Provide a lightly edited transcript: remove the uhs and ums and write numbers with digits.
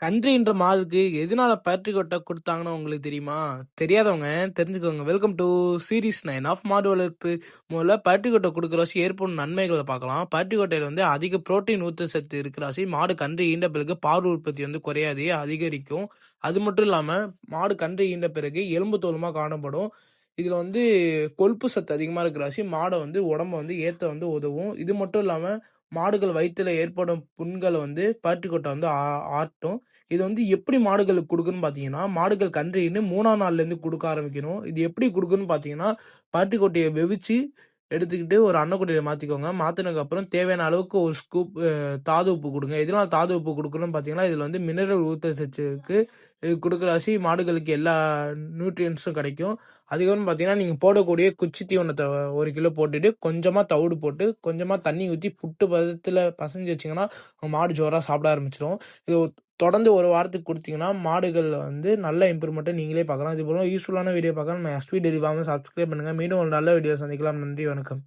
கன்ட்ரின்ற மாடுக்கு எதனால பேட்ரிகோட்டா குடுத்தாங்கன்னு உங்களுக்கு தெரியுமா? தெரியாதவங்க தெரிஞ்சுக்கோங்க. வெல்கம் டூ சீரிஸ் 9 ஆஃப் மாடு வளர்ப்பு. முதல்ல பேட்ரிகோட்டா குடுக்குற ராசி ஏற்படும் நன்மைகள பார்க்கலாம். பேட்ரிகோட்டையில அதிக புரோட்டீன் ஊட்டச்சத்து இருக்கிற ராசி. மாடு கன்று ஈன்ற பிறகு பால் உற்பத்தி குறையாதே அதிகரிக்கும். அது மட்டும் இல்லாம மாடு கன்று ஈன்ற பிறகு எலும்பு தோலுமா காணப்படும். இதுல கொழுப்பு சத்து அதிகமா இருக்கிற ராசி. மாட உடம்ப ஏத்த உதவும். இது மட்டும் இல்லாம மாடுகள் வயித்துல ஏற்படும் புண்கள பேட்ரிகோட்டா ஆட்டும். இது எப்படி மாடுகளுக்கு குடுக்கணும்னு பார்த்தீங்கன்னா, மாடுகள் கன்று ஈன்னு 3ஆம் நாள்லேருந்து குடுக்க ஆரம்பிக்கணும். இது எப்படி குடுக்கணும்னு பார்த்தீங்கன்னா, பருத்திக்கொட்டைய வெவிச்சு எடுத்துக்கிட்டு ஒரு அன்னக்கூடையில மாத்திக்கோங்க. மாத்துனதுக்கப்புறம் தேவையான அளவுக்கு ஒரு ஸ்கூப் தாது உப்பு குடுங்க. எதனால தாது உப்பு குடுக்கணும்னு பார்த்தீங்கன்னா, இதுல மினரல் ஊட்டச்சத்து இருக்கு. இது குடுக்குற ராசி மாடுகளுக்கு எல்லா நியூட்ரியன்ட்ஸும் கிடைக்கும். அதுக்கப்புறம் பார்த்தீங்கன்னா, நீங்க போடக்கூடிய குச்சி தீவனத்த 1 கிலோ போட்டுட்டு, கொஞ்சமா தவிடு போட்டு, கொஞ்சமா தண்ணி ஊத்தி புட்டு பதத்துல பெசஞ்சு வச்சீங்கன்னா, உங்க மாடு ஜோரா சாப்பிட ஆரம்பிச்சுரும். இது தொடர்ந்து 1 வாரத்துக்கு குடுத்தீங்கன்னா, மாடுகள் நல்ல இம்ப்ரூவ்மெண்ட்ட நீங்களே பார்க்கலாம். இதுபோல யூஸ்ஃபுல்லான வீடியோ பார்க்க நம்ம எஸ்பி டெய்ரி ஃபார்ம சப்ஸ்கிரைப் பண்ணுங்க. மீண்டும் ஒரு நல்ல வீடியோ சந்திக்கலாம். நன்றி, வணக்கம்.